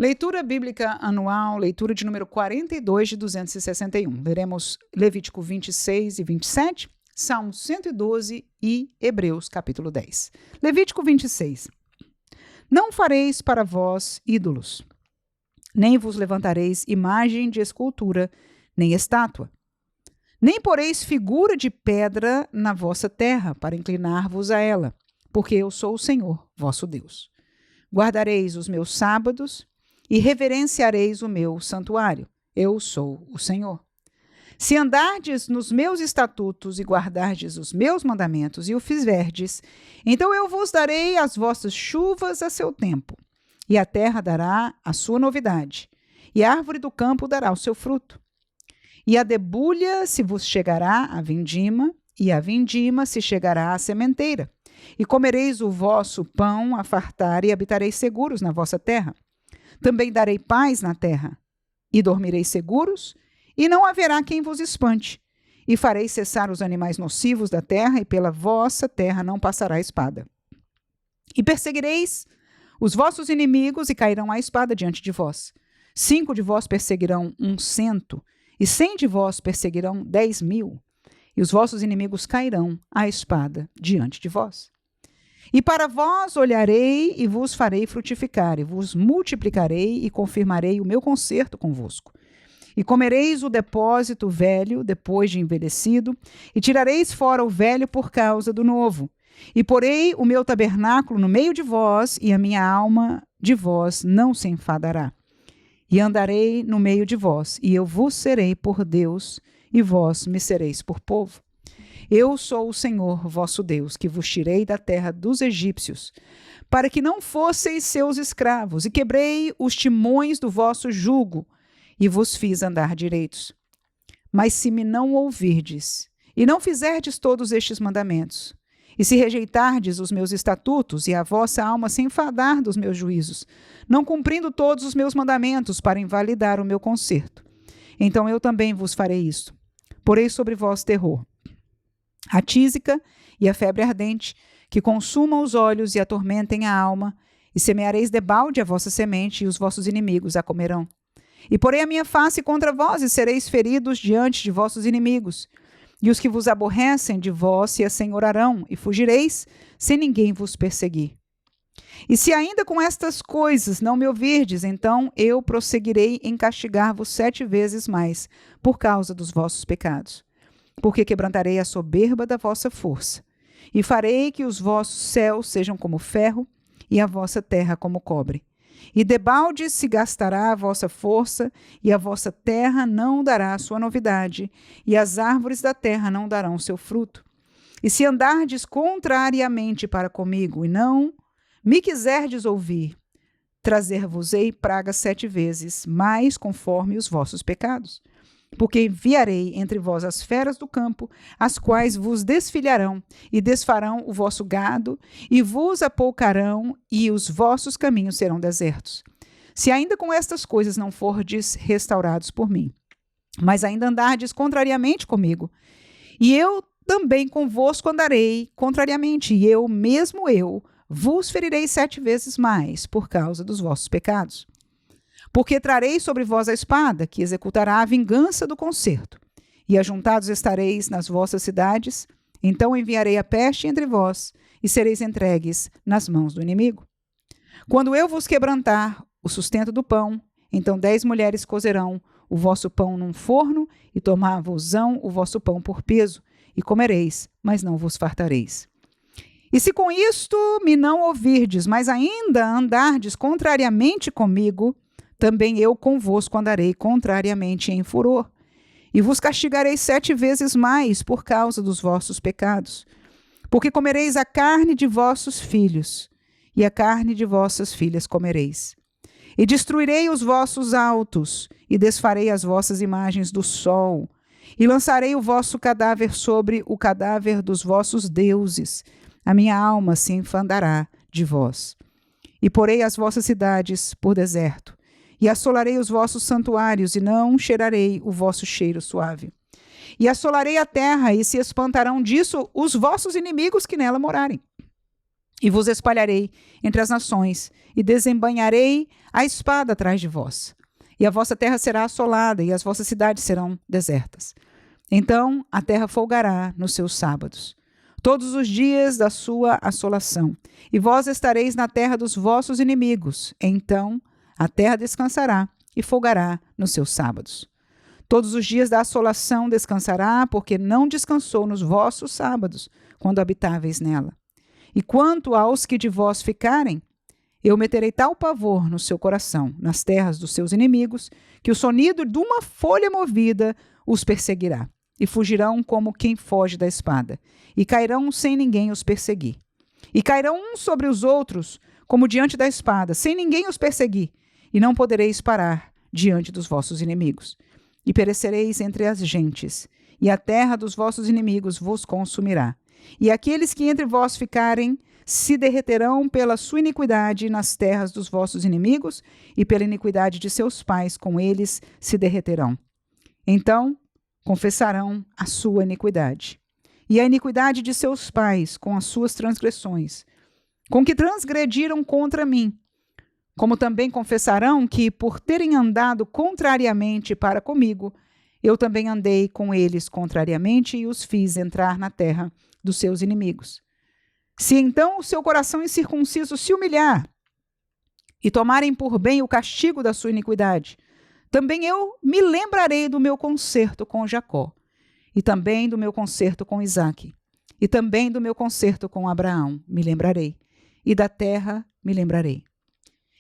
Leitura bíblica anual, leitura de número 42 de 261. Leremos Levítico 26 e 27, Salmo 112 e Hebreus capítulo 10. Levítico 26. Não fareis para vós ídolos, nem vos levantareis imagem de escultura, nem estátua. Nem poreis figura de pedra na vossa terra, para inclinar-vos a ela, porque eu sou o Senhor, vosso Deus. Guardareis os meus sábados e reverenciareis o meu santuário. Eu sou o Senhor. Se andardes nos meus estatutos e guardardes os meus mandamentos e o fizerdes, então eu vos darei as vossas chuvas a seu tempo, e a terra dará a sua novidade, e a árvore do campo dará o seu fruto. E a debulha se vos chegará a vindima, e a vindima se chegará à sementeira. E comereis o vosso pão a fartar e habitareis seguros na vossa terra. Também darei paz na terra, e dormireis seguros, e não haverá quem vos espante. E farei cessar os animais nocivos da terra, e pela vossa terra não passará espada. E perseguireis os vossos inimigos, e cairão a espada diante de vós. 5 de vós perseguirão 100, e 100 de vós perseguirão 10.000, e os vossos inimigos cairão à espada diante de vós. E para vós olharei e vos farei frutificar, e vos multiplicarei e confirmarei o meu concerto convosco. E comereis o depósito velho depois de envelhecido, e tirareis fora o velho por causa do novo. E porei o meu tabernáculo no meio de vós, e a minha alma de vós não se enfadará. E andarei no meio de vós, e eu vos serei por Deus, e vós me sereis por povo. Eu sou o Senhor, vosso Deus, que vos tirei da terra dos egípcios, para que não fosseis seus escravos, e quebrei os timões do vosso jugo, e vos fiz andar direitos. Mas se me não ouvirdes, e não fizerdes todos estes mandamentos, e se rejeitardes os meus estatutos, e a vossa alma se enfadar dos meus juízos, não cumprindo todos os meus mandamentos para invalidar o meu concerto, então eu também vos farei isto. Porei sobre vós terror, a tísica e a febre ardente, que consumam os olhos e atormentem a alma, e semeareis debalde a vossa semente, e os vossos inimigos a comerão. E porei a minha face contra vós, e sereis feridos diante de vossos inimigos. E os que vos aborrecem de vós se assenhorarão, e fugireis, sem ninguém vos perseguir. E se ainda com estas coisas não me ouvirdes, então eu prosseguirei em castigar-vos 7 vezes mais, por causa dos vossos pecados. Porque quebrantarei a soberba da vossa força, e farei que os vossos céus sejam como ferro, e a vossa terra como cobre. E debalde se gastará a vossa força, e a vossa terra não dará a sua novidade, e as árvores da terra não darão seu fruto. E se andardes contrariamente para comigo, e não me quiserdes ouvir, trazer-vos-ei praga 7 vezes, mais conforme os vossos pecados. Porque enviarei entre vós as feras do campo, as quais vos desfilharão, e desfarão o vosso gado, e vos apoucarão, e os vossos caminhos serão desertos. Se ainda com estas coisas não fordes restaurados por mim, mas ainda andardes contrariamente comigo, e eu também convosco andarei contrariamente, e eu, mesmo eu, vos ferirei 7 vezes mais, por causa dos vossos pecados. Porque trarei sobre vós a espada, que executará a vingança do concerto. E ajuntados estareis nas vossas cidades, então enviarei a peste entre vós, e sereis entregues nas mãos do inimigo. Quando eu vos quebrantar o sustento do pão, então 10 mulheres cozerão o vosso pão num forno, e tomar-vos-ão o vosso pão por peso, e comereis, mas não vos fartareis. E se com isto me não ouvirdes, mas ainda andardes contrariamente comigo, também eu convosco andarei contrariamente em furor, e vos castigarei 7 vezes mais por causa dos vossos pecados. Porque comereis a carne de vossos filhos, e a carne de vossas filhas comereis. E destruirei os vossos altos, e desfarei as vossas imagens do sol, e lançarei o vosso cadáver sobre o cadáver dos vossos deuses. A minha alma se enfandará de vós. E porei as vossas cidades por deserto, e assolarei os vossos santuários, e não cheirarei o vosso cheiro suave. E assolarei a terra, e se espantarão disso os vossos inimigos que nela morarem. E vos espalharei entre as nações, e desembainharei a espada atrás de vós. E a vossa terra será assolada, e as vossas cidades serão desertas. Então a terra folgará nos seus sábados, todos os dias da sua assolação. E vós estareis na terra dos vossos inimigos. Então a terra descansará e folgará nos seus sábados. Todos os dias da assolação descansará, porque não descansou nos vossos sábados, quando habitáveis nela. E quanto aos que de vós ficarem, eu meterei tal pavor no seu coração, nas terras dos seus inimigos, que o sonido de uma folha movida os perseguirá. E fugirão como quem foge da espada, e cairão sem ninguém os perseguir. E cairão uns sobre os outros, como diante da espada, sem ninguém os perseguir, e não podereis parar diante dos vossos inimigos. E perecereis entre as gentes, e a terra dos vossos inimigos vos consumirá. E aqueles que entre vós ficarem se derreterão pela sua iniquidade nas terras dos vossos inimigos, e pela iniquidade de seus pais com eles se derreterão. Então confessarão a sua iniquidade, e a iniquidade de seus pais com as suas transgressões, com que transgrediram contra mim, como também confessarão que, por terem andado contrariamente para comigo, eu também andei com eles contrariamente e os fiz entrar na terra dos seus inimigos. Se então o seu coração incircunciso se humilhar e tomarem por bem o castigo da sua iniquidade, também eu me lembrarei do meu concerto com Jacó, e também do meu concerto com Isaque, e também do meu concerto com Abraão me lembrarei, e da terra me lembrarei.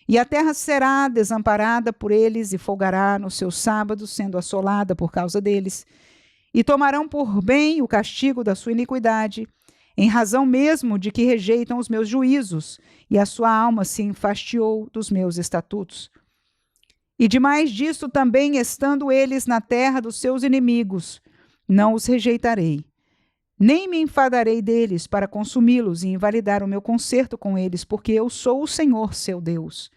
E a terra será desamparada por eles e folgará nos seus sábados, sendo assolada por causa deles, e tomarão por bem o castigo da sua iniquidade, em razão mesmo de que rejeitam os meus juízos, e a sua alma se enfastiou dos meus estatutos. E demais disto também, estando eles na terra dos seus inimigos, não os rejeitarei, nem me enfadarei deles para consumi-los e invalidar o meu concerto com eles, porque eu sou o Senhor, seu Deus.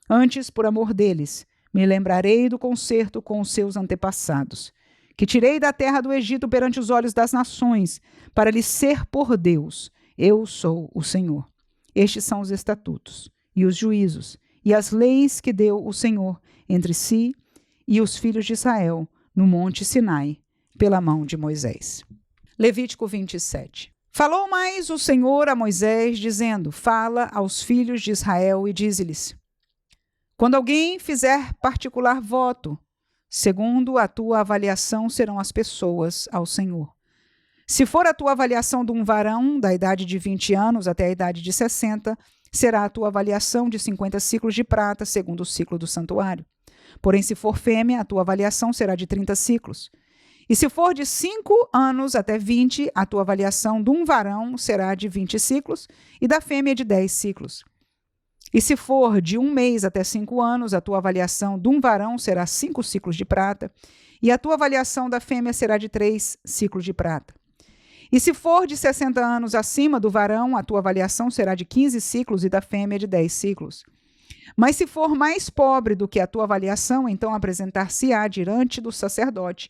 Antes, por amor deles, me lembrarei do concerto com os seus antepassados, que tirei da terra do Egito perante os olhos das nações, para lhes ser por Deus. Eu sou o Senhor. Estes são os estatutos, e os juízos, e as leis que deu o Senhor entre si e os filhos de Israel, no monte Sinai, pela mão de Moisés. Levítico 27. Falou mais o Senhor a Moisés, dizendo: Fala aos filhos de Israel e dize-lhes: Quando alguém fizer particular voto, segundo a tua avaliação serão as pessoas ao Senhor. Se for a tua avaliação de um varão da idade de 20 anos até a idade de 60, será a tua avaliação de 50 ciclos de prata, segundo o ciclo do santuário. Porém, se for fêmea, a tua avaliação será de 30 ciclos. E se for de 5 anos até 20, a tua avaliação de um varão será de 20 ciclos e da fêmea de 10 ciclos. E se for de 1 mês até 5 anos, a tua avaliação de um varão será 5 ciclos de prata, e a tua avaliação da fêmea será de 3 ciclos de prata. E se for de 60 anos acima do varão, a tua avaliação será de 15 ciclos e da fêmea de 10 ciclos. Mas se for mais pobre do que a tua avaliação, então apresentar-se-á diante do sacerdote,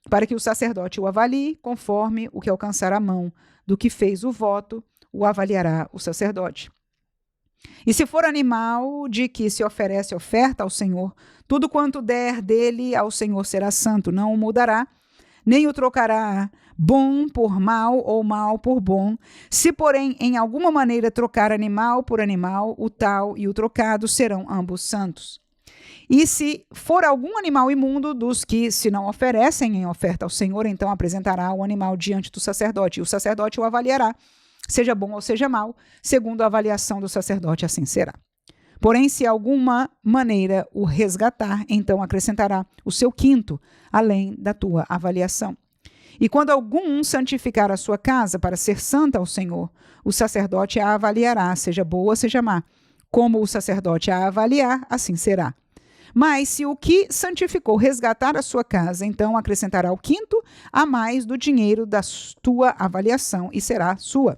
para que o sacerdote o avalie, conforme o que alcançar a mão do que fez o voto, o avaliará o sacerdote. E se for animal de que se oferece oferta ao Senhor, tudo quanto der dele ao Senhor será santo, não o mudará, nem o trocará bom por mal ou mal por bom. Se, porém, em alguma maneira trocar animal por animal, o tal e o trocado serão ambos santos. E se for algum animal imundo dos que se não oferecem em oferta ao Senhor, então apresentará o animal diante do sacerdote, e o sacerdote o avaliará, seja bom ou seja mau, segundo a avaliação do sacerdote, assim será. Porém, se alguma maneira o resgatar, então acrescentará o seu quinto, além da tua avaliação. E quando algum santificar a sua casa para ser santa ao Senhor, o sacerdote a avaliará, seja boa, seja má. Como o sacerdote a avaliar, assim será. Mas se o que santificou resgatar a sua casa, então acrescentará o quinto a mais do dinheiro da tua avaliação e será sua.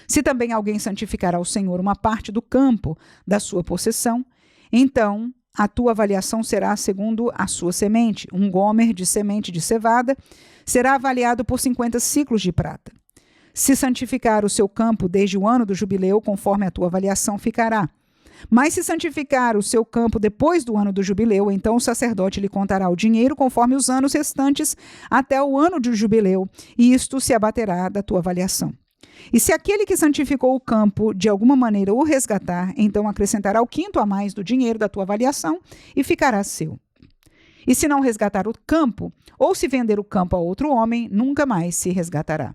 Se também alguém santificar ao Senhor uma parte do campo da sua possessão, então a tua avaliação será segundo a sua semente. Um gomer de semente de cevada será avaliado por 50 ciclos de prata. Se santificar o seu campo desde o ano do jubileu, conforme a tua avaliação ficará. Mas se santificar o seu campo depois do ano do jubileu, então o sacerdote lhe contará o dinheiro conforme os anos restantes até o ano do jubileu, e isto se abaterá da tua avaliação. E se aquele que santificou o campo de alguma maneira o resgatar, então acrescentará o quinto a mais do dinheiro da tua avaliação e ficará seu. E se não resgatar o campo, ou se vender o campo a outro homem, nunca mais se resgatará.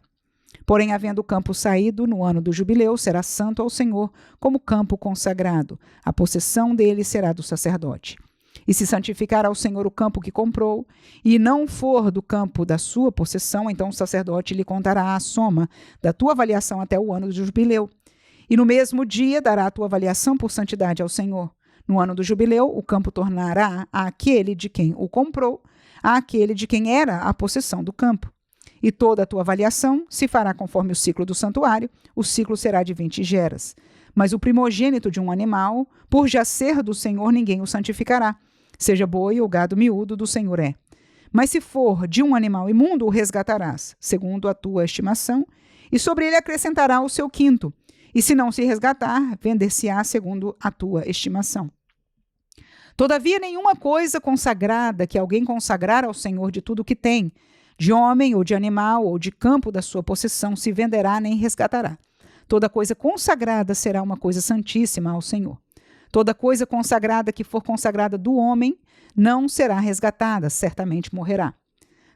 Porém, havendo o campo saído no ano do jubileu, será santo ao Senhor, como campo consagrado. A possessão dele será do sacerdote. E se santificar ao Senhor o campo que comprou, e não for do campo da sua possessão, então o sacerdote lhe contará a soma da tua avaliação até o ano do jubileu. E no mesmo dia dará a tua avaliação por santidade ao Senhor. No ano do jubileu, o campo tornará àquele de quem o comprou, àquele de quem era a possessão do campo. E toda a tua avaliação se fará conforme o ciclo do santuário, o ciclo será de 20 geras. Mas o primogênito de um animal, por já ser do Senhor, ninguém o santificará. Seja boi ou gado miúdo, do Senhor é. Mas se for de um animal imundo, o resgatarás, segundo a tua estimação, e sobre ele acrescentará o seu quinto. E se não se resgatar, vender-se-á segundo a tua estimação. Todavia, nenhuma coisa consagrada que alguém consagrar ao Senhor de tudo o que tem, de homem ou de animal ou de campo da sua possessão, se venderá nem resgatará. Toda coisa consagrada será uma coisa santíssima ao Senhor. Toda coisa consagrada que for consagrada do homem não será resgatada, certamente morrerá.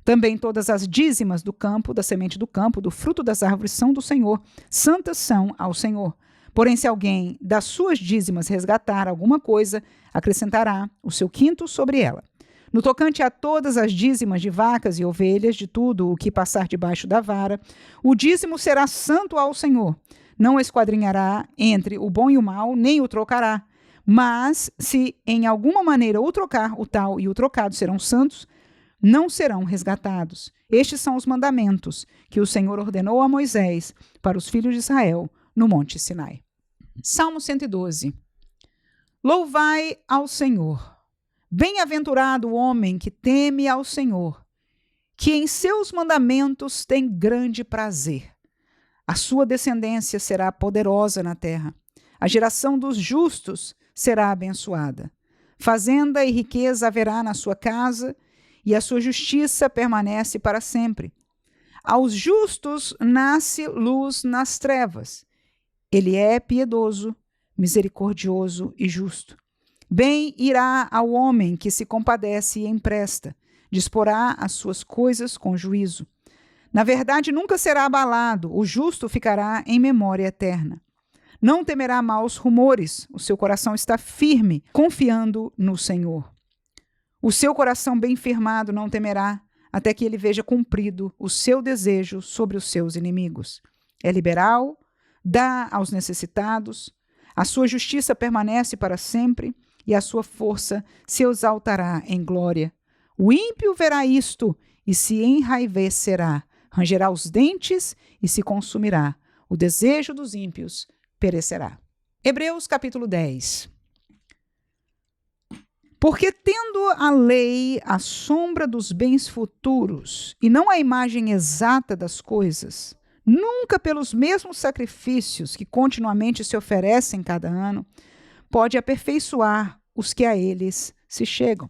Também todas as dízimas do campo, da semente do campo, do fruto das árvores são do Senhor, santas são ao Senhor. Porém, se alguém das suas dízimas resgatar alguma coisa, acrescentará o seu quinto sobre ela. No tocante a todas as dízimas de vacas e ovelhas, de tudo o que passar debaixo da vara, o dízimo será santo ao Senhor. Não esquadrinhará entre o bom e o mal, nem o trocará. Mas, se em alguma maneira o trocar, o tal e o trocado serão santos, não serão resgatados. Estes são os mandamentos que o Senhor ordenou a Moisés para os filhos de Israel no Monte Sinai. Salmo 112. Louvai ao Senhor. Bem-aventurado o homem que teme ao Senhor, que em seus mandamentos tem grande prazer. A sua descendência será poderosa na terra. A geração dos justos será abençoada. Fazenda e riqueza haverá na sua casa, e a sua justiça permanece para sempre. Aos justos nasce luz nas trevas. Ele é piedoso, misericordioso e justo. Bem irá ao homem que se compadece e empresta, disporá as suas coisas com juízo. Na verdade, nunca será abalado, o justo ficará em memória eterna. Não temerá maus rumores, o seu coração está firme, confiando no Senhor. O seu coração bem firmado não temerá, até que ele veja cumprido o seu desejo sobre os seus inimigos. É liberal, dá aos necessitados, a sua justiça permanece para sempre, e a sua força se exaltará em glória. O ímpio verá isto e se enraivecerá, rangerá os dentes e se consumirá. O desejo dos ímpios perecerá. Hebreus capítulo 10. Porque tendo a lei a sombra dos bens futuros e não a imagem exata das coisas, nunca pelos mesmos sacrifícios que continuamente se oferecem cada ano, pode aperfeiçoar os que a eles se chegam.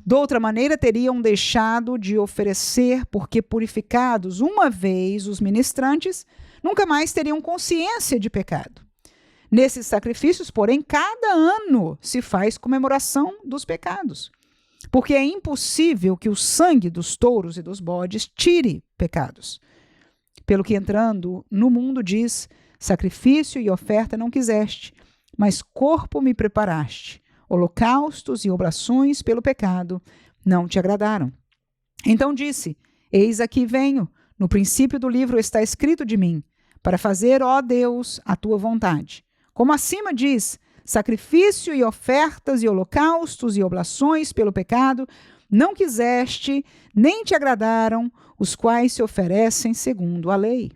De outra maneira, teriam deixado de oferecer, porque purificados uma vez os ministrantes, nunca mais teriam consciência de pecado. Nesses sacrifícios, porém, cada ano se faz comemoração dos pecados, porque é impossível que o sangue dos touros e dos bodes tire pecados. Pelo que entrando no mundo diz, sacrifício e oferta não quiseste, mas corpo me preparaste. Holocaustos e oblações pelo pecado não te agradaram. Então disse, eis aqui venho, no princípio do livro está escrito de mim, para fazer, ó Deus, a tua vontade. Como acima diz, sacrifício e ofertas e holocaustos e oblações pelo pecado não quiseste, nem te agradaram, os quais se oferecem segundo a lei.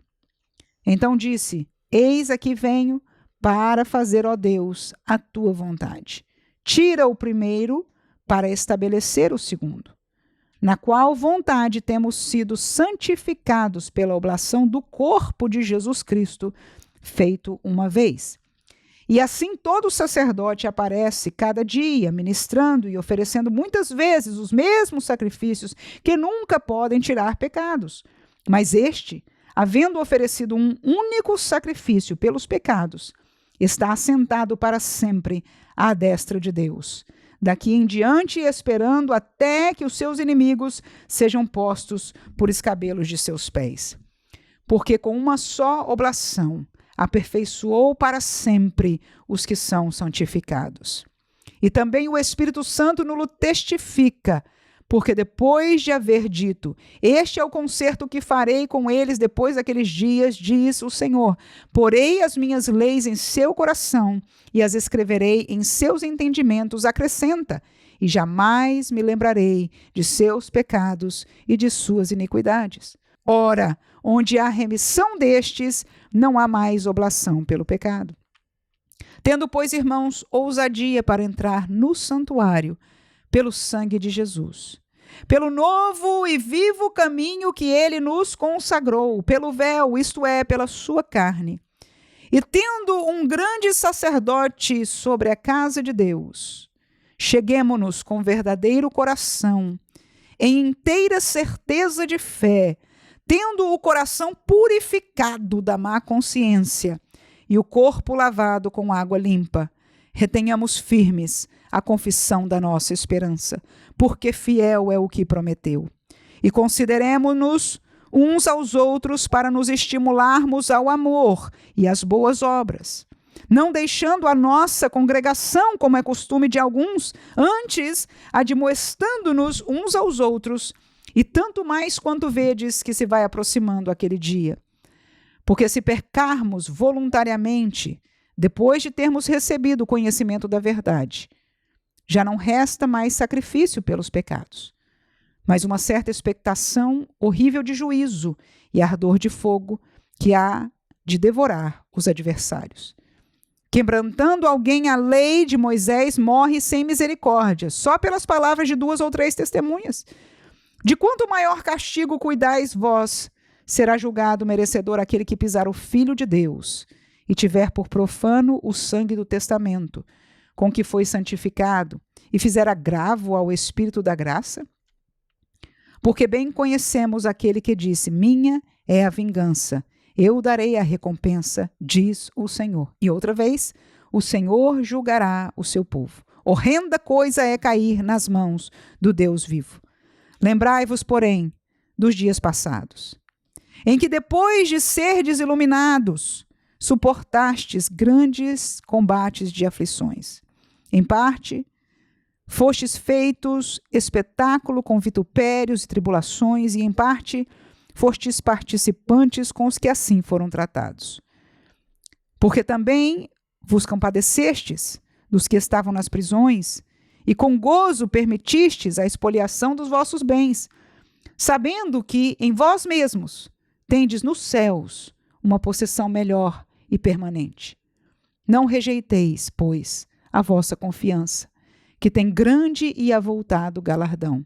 Então disse, eis aqui venho, para fazer, ó Deus, a tua vontade. Tira o primeiro para estabelecer o segundo. na qual vontade temos sido santificados pela oblação do corpo de Jesus Cristo, feito uma vez. E assim todo sacerdote aparece cada dia, ministrando e oferecendo muitas vezes os mesmos sacrifícios que nunca podem tirar pecados. Mas este, havendo oferecido um único sacrifício pelos pecados, está assentado para sempre à destra de Deus. Daqui em diante, esperando até que os seus inimigos sejam postos por escabelos de seus pés. Porque com uma só oblação aperfeiçoou para sempre os que são santificados. E também o Espírito Santo nos testifica, porque depois de haver dito, este é o concerto que farei com eles depois daqueles dias, diz o Senhor, porei as minhas leis em seu coração e as escreverei em seus entendimentos, acrescenta, e jamais me lembrarei de seus pecados e de suas iniquidades. Ora, onde há remissão destes, não há mais oblação pelo pecado. Tendo, pois, irmãos, ousadia para entrar no santuário, pelo sangue de Jesus, pelo novo e vivo caminho que ele nos consagrou, pelo véu, isto é, pela sua carne. E tendo um grande sacerdote sobre a casa de Deus, cheguemo-nos com verdadeiro coração, em inteira certeza de fé, tendo o coração purificado da má consciência e o corpo lavado com água limpa, retenhamos firmes a confissão da nossa esperança, porque fiel é o que prometeu. E consideremo-nos uns aos outros para nos estimularmos ao amor e às boas obras, não deixando a nossa congregação, como é costume de alguns, antes admoestando-nos uns aos outros, e tanto mais quanto vedes que se vai aproximando aquele dia. Porque se pecarmos voluntariamente, depois de termos recebido o conhecimento da verdade, já não resta mais sacrifício pelos pecados, mas uma certa expectação horrível de juízo e ardor de fogo que há de devorar os adversários. Quebrantando alguém a lei de Moisés, morre sem misericórdia, só pelas palavras de 2 ou 3 testemunhas. De quanto maior castigo cuidais vós, será julgado merecedor aquele que pisar o Filho de Deus e tiver por profano o sangue do testamento, com que foi santificado, e fizer agravo ao Espírito da graça? Porque bem conhecemos aquele que disse, minha é a vingança, eu darei a recompensa, diz o Senhor. E outra vez, o Senhor julgará o seu povo. Horrenda coisa é cair nas mãos do Deus vivo. Lembrai-vos, porém, dos dias passados, em que depois de serdes iluminados, suportastes grandes combates de aflições. Em parte, fostes feitos espetáculo com vitupérios e tribulações, e em parte, fostes participantes com os que assim foram tratados. Porque também vos compadecestes dos que estavam nas prisões, e com gozo permitistes a expoliação dos vossos bens, sabendo que em vós mesmos tendes nos céus uma possessão melhor e permanente. Não rejeiteis, pois, a vossa confiança, que tem grande e avultado galardão,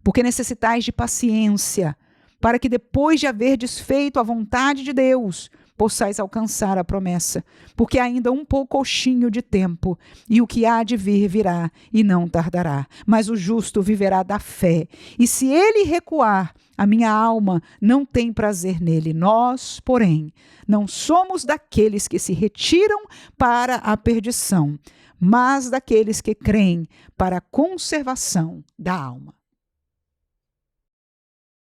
porque necessitais de paciência, para que depois de haverdes feito a vontade de Deus, possais alcançar a promessa, porque ainda um poucochinho de tempo, e o que há de vir virá, e não tardará. Mas o justo viverá da fé, e se ele recuar, a minha alma não tem prazer nele. Nós, porém, não somos daqueles que se retiram para a perdição, mas daqueles que creem para a conservação da alma.